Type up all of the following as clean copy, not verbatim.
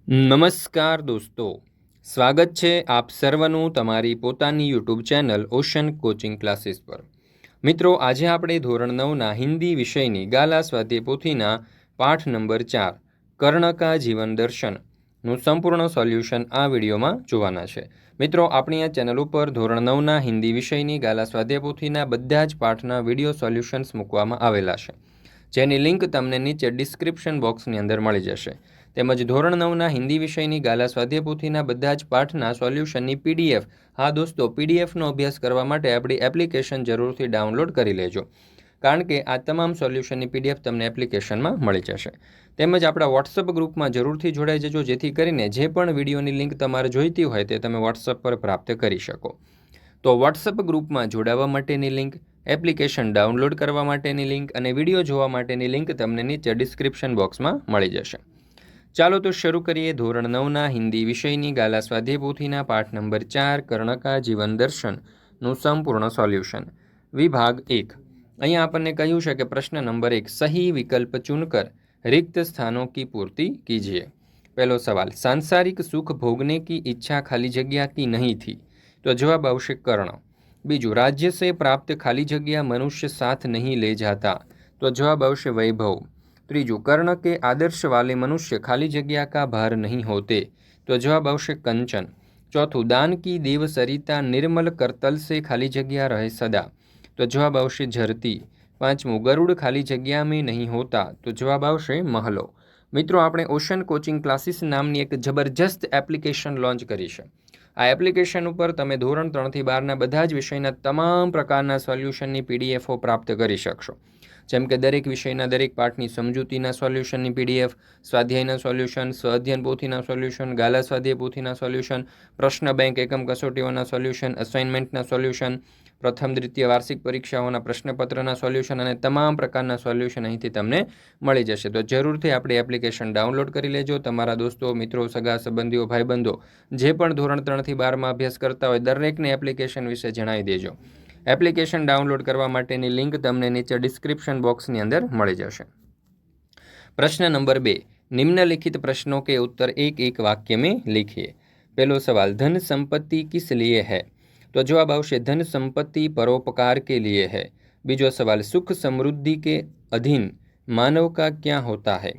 નમસ્કાર દોસ્તો, સ્વાગત છે આપ સર્વનું તમારી પોતાની YouTube channel ocean coaching classes પર। મિત્રો, આજે આપણે ધોરણ 9ના હિન્દી વિષયની ગાલા સ્વાધ્યાય પોથીના પાઠ નંબર 4 કર્ણ કા જીવન દર્શનનું સંપૂર્ણ સોલ્યુશન આ વિડીયોમાં જોવાના છે। મિત્રો, આપણી આ ચેનલ ઉપર ધોરણ 9ના હિન્દી વિષયની ગાલા સ્વાધ્યાય પોથીના બધા જ પાઠના વિડીયો સોલ્યુશન્સ મૂકવામાં આવેલા છે, જેની લિંક તમને નીચે ડિસ્ક્રિપ્શન બોક્સની અંદર મળી જશે। તેમજ ધોરણ 9ના હિન્દી વિષયની ગાલા સ્વાધ્યાય પોથીના બધા જ પાઠના સોલ્યુશનની પીડીએફ, હા દોસ્તો, પીડીએફનો અભ્યાસ કરવા માટે આપણી એપ્લિકેશન જરૂરથી ડાઉનલોડ કરી લેજો, કારણ કે આ તમામ સોલ્યુશનની પીડીએફ તમને એપ્લિકેશનમાં મળી જશે। તેમજ આપણા વોટ્સઅપ ગ્રુપમાં જરૂરથી જોડાઈ જજો, જેથી કરીને જે પણ વિડીયોની લિંક તમારે જોઈતી હોય તે તમે વોટ્સઅપ પર પ્રાપ્ત કરી શકો। તો વોટ્સઅપ ગ્રુપમાં જોડાવા માટેની લિંક, એપ્લિકેશન ડાઉનલોડ કરવા માટેની લિંક અને વિડીયો જોવા માટેની લિંક તમને નીચે ડિસ્ક્રિપ્શન બોક્સમાં મળી જશે। ચાલો તો શરૂ કરીએ ધોરણ 9ના હિન્દી વિષયની ગાલા સ્વાધ્યાય પોથીના પાઠ નંબર 4 કર્ણ કા જીવન દર્શનનું સંપૂર્ણ સોલ્યુશન। વિભાગ 1। અહીંયા આપણને કહ્યું છે કે પ્રશ્ન નંબર 1, સही विकल्प चुनकर रिक्त स्थानों की पूर्ति कीजिए। पहलो सवाल, सांसारिक सुख भोगने की इच्छा खाली जगह की नहीं थी, तो जवाब आवश्यक कर्ण। बीजू, राज्य से प्राप्त खाली जगह मनुष्य साथ नहीं ले जाता, तो जवाब आवश्य वैभव। त्रीजू, कर्ण के आदर्श वाले मनुष्य खाली जगह का भार नहीं होते, तो जवाब आवश्यक कंचन। चौथुं, दान की देव सरिता निर्मल करतल से खाली जगह रहे सदा, तो जवाब आवश्य झरती। पांचमું, गरुड़ खाली जगह में नहीं होता, तो जवाब आवश्य महलो। मित्रों, आपणे ओशन कोचिंग क्लासीस नामनी एक जबरदस्त एप्लिकेशन लॉन्च करी छे। आ एप्लिकेशन पर तमे धोरण 3 થી 12ના બધા જ વિષયના તમામ પ્રકારના સોલ્યુશનની પીડીએફો પ્રાપ્ત કરી શકશો, જેમ કે દરેક વિષયના દરેક પાઠની સમજૂતીના સોલ્યુશનની પીડીએફ, સ્વાધ્યાયના સોલ્યુશન, સ્વઅધ્યયન પોથીના સોલ્યુશન, ગાલા સ્વાધ્યાય પોથીના સોલ્યુશન, પ્રશ્ન બેંક એકમ કસોટીઓના સોલ્યુશન, અસાઇનમેન્ટના સોલ્યુશન, પ્રથમ દ્વિતીય વાર્ષિક પરીક્ષાઓના પ્રશ્નપત્રના સોલ્યુશન અને તમામ પ્રકારના સોલ્યુશન અહીંથી તમને મળી જશે। તો જરૂરથી આપણી એપ્લિકેશન ડાઉનલોડ કરી લેજો। તમારા દોસ્તો, મિત્રો, સગા સંબંધીઓ, ભાઈબંધો જે પણ ધોરણ 3 થી 12માં અભ્યાસ કરતા હોય દરેકને એપ્લિકેશન વિશે જણાવી દેજો। એપ્લિકેશન ડાઉનલોડ કરવા માટેની લિંક તમને નીચે ડિસ્ક્રિપ્શન બોક્સની અંદર મળી જશે। प्रश्न नंबर 2, निम्नलिखित प्रश्नों के उत्तर एक एक वाक्य में लिखिए। पहलो सवाल, धन संपत्ति किस लिए है, तो जवाब आवश्य धन संपत्ति परोपकार के लिए है। बीजो सवाल, सुख समृद्धि के अधीन मानव का क्या होता है,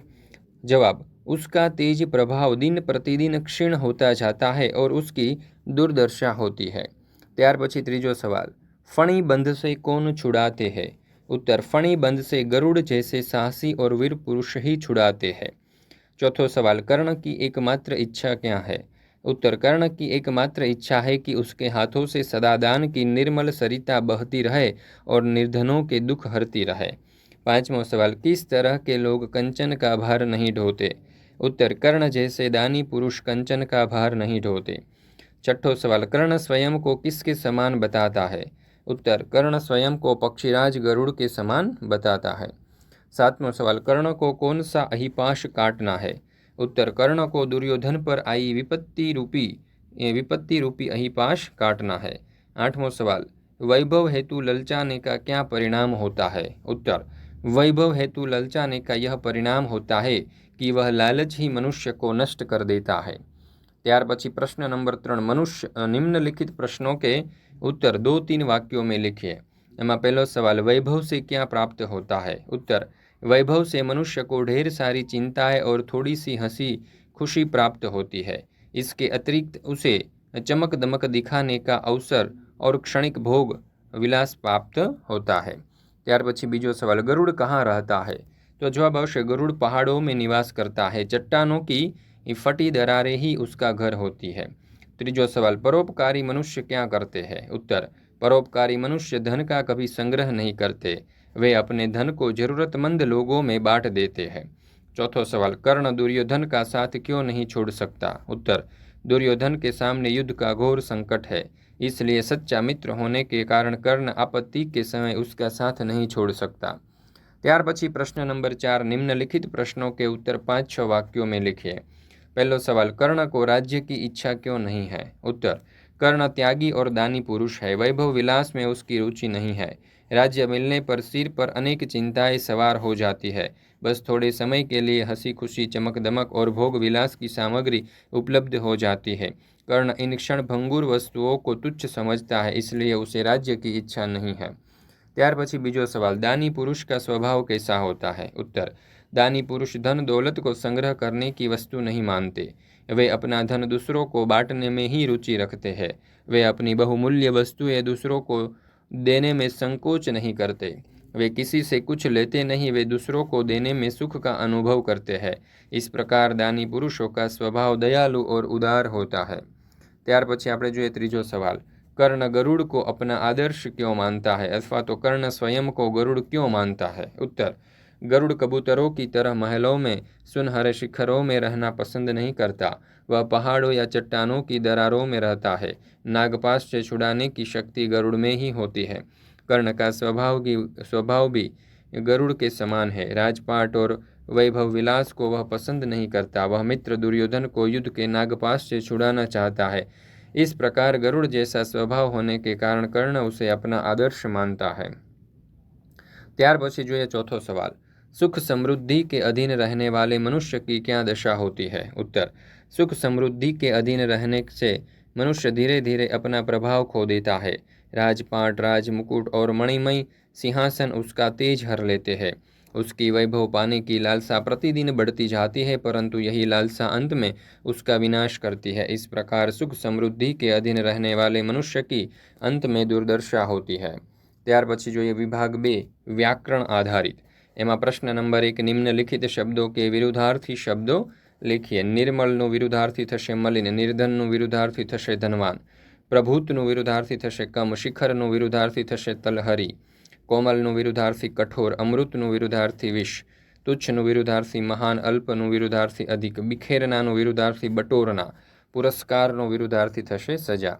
जवाब उसका तेज प्रभाव दिन प्रतिदिन क्षीण होता जाता है और उसकी दुर्दशा होती है। त्यार पछी त्रीजो सवाल, फणी बंध से कौन छुड़ाते हैं, उत्तर फणी बंध से गरुड़ जैसे साहसी और वीर पुरुष ही छुड़ाते हैं। चौथो सवाल, कर्ण की एकमात्र इच्छा क्या है, उत्तर कर्ण की एकमात्र इच्छा है कि उसके हाथों से सदादान की निर्मल सरिता बहती रहे और निर्धनों के दुख हरती रहे। पांचवां सवाल, किस तरह के लोग कंचन का भार नहीं ढोते, उत्तर कर्ण जैसे दानी पुरुष कंचन का भार नहीं ढोते। छठो सवाल, कर्ण स्वयं को किसके समान बताता है, उत्तर कर्ण स्वयं को पक्षीराज गरुड़ के समान बताता है। सातवां सवाल, कर्ण को कौन सा अहिपाश काटना है, उत्तर कर्ण को दुर्योधन पर आई विपत्ति रूपी अहिपाश काटना है। आठवां सवाल, वैभव हेतु ललचाने का क्या परिणाम होता है, उत्तर वैभव हेतु ललचाने का यह परिणाम होता है कि वह लालच ही मनुष्य को नष्ट कर देता है। त्यार पछी प्रश्न नंबर 3, मनुष्य निम्नलिखित प्रश्नों के उत्तर 2-3 वाक्यों में लिखिए। एमा पहलो सवाल, वैभव से क्या प्राप्त होता है, उत्तर वैभव से मनुष्य को ढेर सारी चिंताएं और थोड़ी सी हंसी खुशी प्राप्त होती है। इसके अतिरिक्त उसे चमक दमक दिखाने का अवसर और क्षणिक भोग विलास प्राप्त होता है। त्यार पछी बीजो सवाल, गरुड़ कहाँ रहता है, तो जवाब आवश्य गरुड़ पहाड़ों में निवास करता है, चट्टानों की फटी दरारें ही उसका घर होती है। त्रीजो सवाल, परोपकारी मनुष्य क्या करते हैं, उत्तर परोपकारी मनुष्य धन का कभी संग्रह नहीं करते, वे अपने धन को जरूरतमंद लोगों में बांट देते हैं। चौथो सवाल, कर्ण दुर्योधन का साथ क्यों नहीं छोड़ सकता, उत्तर दुर्योधन के सामने युद्ध का घोर संकट है, इसलिए सच्चा मित्र होने के कारण कर्ण आपत्ति के समय उसका साथ नहीं छोड़ सकता। त्यार पछी प्रश्न नंबर 4, निम्नलिखित प्रश्नों के उत्तर 5-6 वाक्यों में लिखिए। पहलो सवाल, कर्ण को राज्य की इच्छा क्यों नहीं है, उत्तर कर्ण त्यागी और दानी पुरुष है, वैभव विलास में उसकी रुचि नहीं है, राज्य मिलने पर सिर पर अनेक चिंताएं सवार हो जाती है। बस थोड़े समय के लिए हंसी खुशी, चमक दमक और भोग विलास की सामग्री उपलब्ध हो जाती है। कर्ण इन क्षण भंगुर वस्तुओं को तुच्छ समझता है, इसलिए उसे राज्य की इच्छा नहीं है। ત્યાર પછી બીજો सवाल, दानी पुरुष का स्वभाव कैसा होता है? उत्तर, दानी पुरुष धन दौलत को संग्रह करने की वस्तु नहीं मानते। वे अपना धन दूसरों को बांटने में ही रुचि रखते हैं। वे अपनी बहुमूल्य वस्तुएं दूसरों को देने में संकोच नहीं करते। वे किसी से कुछ लेते नहीं, वे दूसरों को देने में सुख का अनुभव करते हैं। इस प्रकार दानी पुरुषों का स्वभाव दयालु और उदार होता है। ત્યાર પછી આપણે જોઈએ ત્રીજો सवाल, कर्ण गरुड़ को अपना आदर्श क्यों मानता है? अथवा तो कर्ण स्वयं को गरुड़ क्यों मानता है? उत्तर, गरुड़ कबूतरों की तरह महलों में सुनहरे शिखरों में रहना पसंद नहीं करता। वह पहाड़ों या चट्टानों की दरारों में रहता है। नागपाश से छुड़ाने की शक्ति गरुड़ में ही होती है। कर्ण का स्वभाव भी गरुड़ के समान है। राजपाट और वैभव विलास को वह पसंद नहीं करता। वह मित्र दुर्योधन को युद्ध के नागपाश से छुड़ाना चाहता है। इस प्रकार गरुड़ जैसा स्वभाव होने के कारण कर्ण उसे अपना आदर्श मानता है। ત્યાર પછી જોઈએ ચોથો सवाल, सुख समृद्धि के अधीन रहने वाले मनुष्य की क्या दशा होती है? उत्तर, सुख समृद्धि के अधीन रहने से मनुष्य धीरे धीरे अपना प्रभाव खो देता है। राजपाट, राजमुकुट और मणिमय सिंहासन उसका तेज हर लेते हैं। उसकी वैभव पाने की लालसा प्रतिदिन बढ़ती जाती है, परंतु यही लालसा अंत में उसका विनाश करती है। इस प्रकार सुख समृद्धि के अधीन रहने वाले मनुष्य की अंत में दुर्दशा होती है। ત્યાર પછી જોઈએ વિભાગ 2, વ્યાકરણ આધારિત। એમાં પ્રશ્ન નંબર 1, નિમ્નલિખિત શબ્દો કે વિરુદ્ધાર્થી શબ્દો લખીએ। નિર્મલનું વિરુદ્ધાર્થી થશે મલિન, નિર્ધનનું વિરુદ્ધાર્થી થશે ધનવાન, પ્રભુતનું વિરુદ્ધાર્થી થશે કમ, શિખરનું વિરુદ્ધાર્થી થશે તલહરી, કોમલનું વિરુદ્ધાર્થી કઠોર, અમૃતનું વિરુદ્ધાર્થી વિષ, તુચ્છનું વિરુદ્ધાર્થી મહાન, અલ્પનું વિરુદ્ધાર્થી અધિક, બિખેરનાનું વિરુદ્ધાર્થી બટોરના, પુરસ્કારનું વિરુદ્ધાર્થી થશે સજા।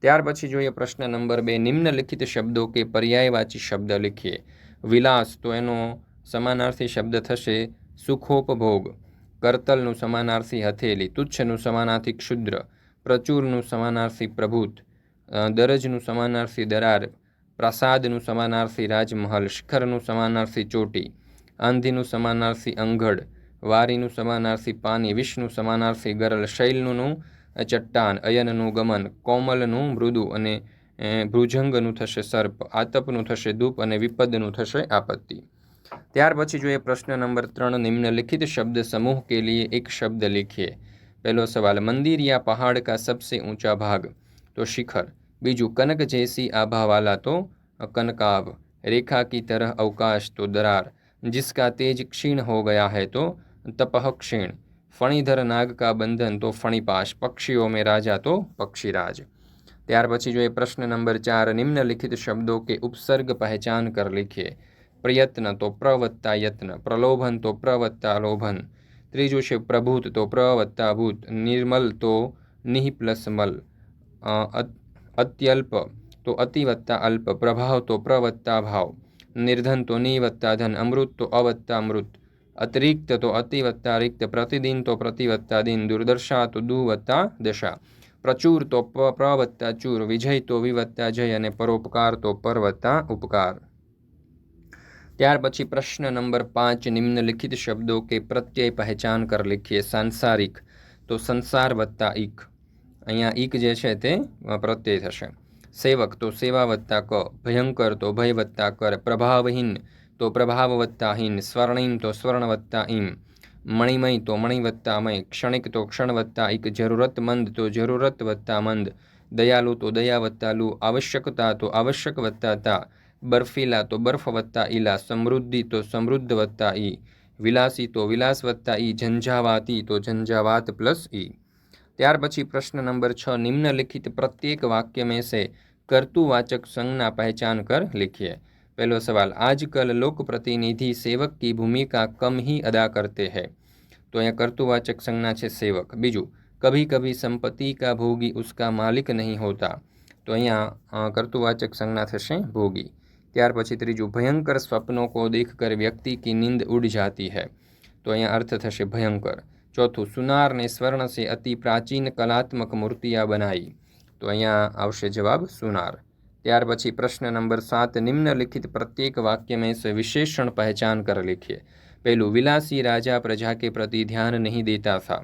ત્યાર પછી જોઈએ પ્રશ્ન નંબર 2, નિમ્નલિખિત શબ્દો કે પર્યાયવાચી શબ્દ લખીએ। વિલાસ તો એનો સમાનાર્થી શબ્દ થશે સુખોપભોગ, કરતલનું સમાનાર્થી હથેલી, તુચ્છનું સમાનાર્થી ક્ષુદ્ર, પ્રચુરનું સમાનાર્થી પ્રભુત, દરજનું સમાનાર્થી દરાર, પ્રાસાદનું સમાનાર્થી રાજમહલ, શિખરનું સમાનાર્થી ચોટી, આંધીનું સમાનાર્થી અંગડ, વારીનું સમાનાર્થી પાની, વિષનું સમાનાર્થી ગરલ, શૈલનું ચટ્ટાન, અયનનું ગમન, કોમલનું મૃદુ અને ભૃજંગનું થશે સર્પ, આતપનું થશે ધૂપ અને વિપદનું થશે આપત્તિ। ત્યાર પછી જોઈએ પ્રશ્ન નંબર 3, निम्नलिखित शब्द समूह के लिए एक शब्द लिखिए। पहलो सवाल, मंदिर या पहाड़ का सबसे ऊंचा भाग? तो शिखर। बीजू, कनक जैसी आभा वाला? तो कनकाभ। रेखा की तरह अवकाश? तो दरार। जिसका तेज क्षीण हो गया है? तो तपह क्षीण। फणीधर नाग का बंधन? तो फणिपाश। पक्षियों में राजा? तो पक्षीराज। ત્યાર પછી જોઈએ પ્રશ્ન નંબર 4, निम्नलिखित शब्दों के उपसर्ग पहचान कर लिखिए। प्रयत्न तो प्र वत्ता यत्न, प्रलोभन तो प्र वत्ता लोभन, ત્રીજું છે પ્રભૂત તો પ્ર વત્તા ભૂત, निर्मल तो निह प्लस मल, अत्यल्प तो अति वत्ता अल्प, प्रभाव तो प्र वत्ता भाव, निर्धन तो नि वत्ता धन, अमृत तो अवत्ता मृत, अतिरिक्त तो अति वत्ता रिक्त, प्रतिदिन तो प्रति वत्ता दिन, दुर्दशा तो दु वत्ता दशा, प्रचुर तो प्र वत्ता चूर, विजय तो विवत्ता जय અને પરોપકાર તો પર વત્તા ઉપકાર। ત્યાર પછી પ્રશ્ન નંબર 5, निम्नलिखित शब्दों के प्रत्यय पहचान कर लिखिए। सांसारिक तो संसार वत्ता ईक, અહીંયા ઈક જે છે તે પ્રત્યય થશે। સેવક તો સેવા વત્તા ક, ભયંકર તો ભય વત્તા કર, પ્રભાવહીન તો પ્રભાવ વત્તા હીન, સ્વર્ણિમ તો સ્વર્ણ વત્તા ઈમ, मणिमय तो मणि वत्ता मय, क्षणिक तो क्षण वत्ता इक, जरूरतमंद तो जरूरत वत्ता मंद, दयालु तो दया वत्ता लू, आवश्यकता तो आवश्यक वत्ता ता, बर्फीला तो बर्फ वत्ता ईला, समृद्धि तो समृद्ध वत्ता ई, विलासी तो विलास वत्ता ई, झंझावाती तो झंझावात प्लस ई। ત્યાર પછી પ્રશ્ન નંબર 6, निम्नलिखित प्रत्येक वाक्य में से कर्तुवाचक संज्ञा पहचान कर लिखिए। पहलो सवाल, आजकल लोक प्रतिनिधि सेवक की भूमिका कम ही अदा करते हैं। तो यहाँ कर्तुवाचक संज्ञा है सेवक। बीजू, कभी कभी संपत्ति का भोगी उसका मालिक नहीं होता। तो यहाँ कर्तुवाचक संज्ञा थशे भोगी। ત્યાર પછી ત્રીજું, भयंकर स्वप्नों को देखकर व्यक्ति की नींद उड़ जाती है। तो અહીંયા अर्थ थशे भयंकर। चौथुं, सुनार ने स्वर्ण से अति प्राचीन कलात्मक मूर्तियाँ बनाई। तो અહીંયા આવશે જવાબ સુનાર। ત્યાર પછી પ્રશ્न नंबर 7, निम्नलिखित प्रत्येक वाक्य में से विशेषण पहचान कर लिखिए। पहलू, विलासी राजा प्रजा के प्रति ध्यान नहीं देता था।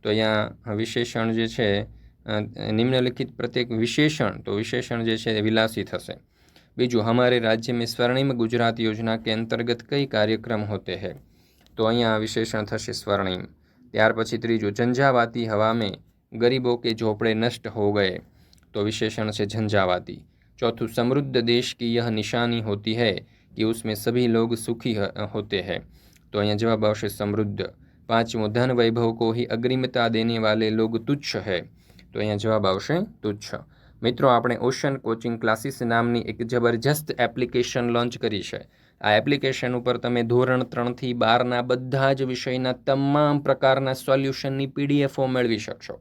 तो यहाँ विशेषण जे छे निम्नलिखित प्रत्येक विशेषण, तो विशेषण जे छे विलासी थशे। बीजू, हमारे राज्य में स्वर्णिम गुजरात योजना के अंतर्गत कई कार्यक्रम होते हैं। तो अहींया विशेषण थशे स्वर्णिम। त्यार पछी त्रीजू, झंझावाती हवा में गरीबों के झोपड़े नष्ट हो गए। तो विशेषण है झंझावाती। चौथुं, समृद्ध देश की यह निशानी होती है कि उसमें सभी लोग सुखी होते हैं। तो अहींया जवाब आवशे समृद्ध। पांचमो, धन वैभव को ही अग्रिमता देने वाले लोग तुच्छ है। तो अहींया जवाब आवशे तुच्छ। मित्रों, आपणे ओशन कोचिंग क्लासीस नामनी एक जबरजस्त एप्लिकेशन लॉन्च करी छे। आ एप्लिकेशन पर तमे ધોરણ 3 થી 12 બધા જ વિષયના તમામ પ્રકારના સોલ્યુશનની પીડીએફઓ મેળવી શકશો।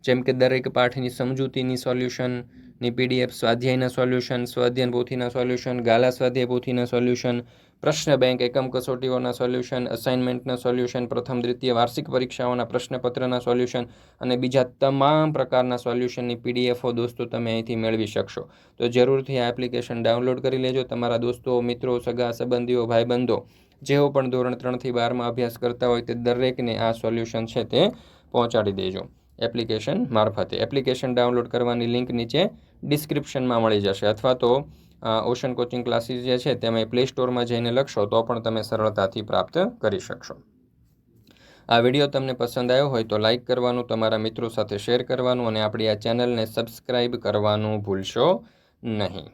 જેમ કે દરેક પાઠની સમજૂતીની સોલ્યુશનની પીડીએફ, સ્વાધ્યાયના સોલ્યુશન, સ્વાધ્યાયન પોથીના સોલ્યુશન, ગાલા સ્વાધ્યાય પોથીના સોલ્યુશન, પ્રશ્ન બેંક એકમ કસોટીઓના સોલ્યુશન, અસાઇનમેન્ટના સોલ્યુશન, પ્રથમ દ્વિતીય વાર્ષિક પરીક્ષાઓના પ્રશ્નપત્રના સોલ્યુશન અને બીજા તમામ પ્રકારના સોલ્યુશનની પીડીએફઓ દોસ્તો તમે અહીંથી મેળવી શકશો। તો જરૂરથી આ એપ્લિકેશન ડાઉનલોડ કરી લેજો। તમારા દોસ્તો, મિત્રો, સગા સંબંધીઓ, ભાઈબંધો જેઓ પણ ધોરણ 3 થી 12 અભ્યાસ કરતા હોય તે દરેકને આ સોલ્યુશન છે તે પહોંચાડી દેજો એપ્લિકેશન મારફતે। એપ્લિકેશન ડાઉનલોડ કરવાની લિંક નીચે ડિસ્ક્રિપ્શનમાં મળી જશે, અથવા તો ઓશન કોચિંગ ક્લાસીસ જે છે તમે પ્લે સ્ટોરમાં જઈને લખશો તો પણ તમે સરળતાથી પ્રાપ્ત કરી શકશો। આ વિડીયો તમને પસંદ આવ્યો હોય તો લાઇક કરવાનું, તમારા મિત્રો સાથે શેર કરવાનું અને આપણી આ ચેનલને સબસ્ક્રાઈબ કરવાનું ભૂલશો નહીં।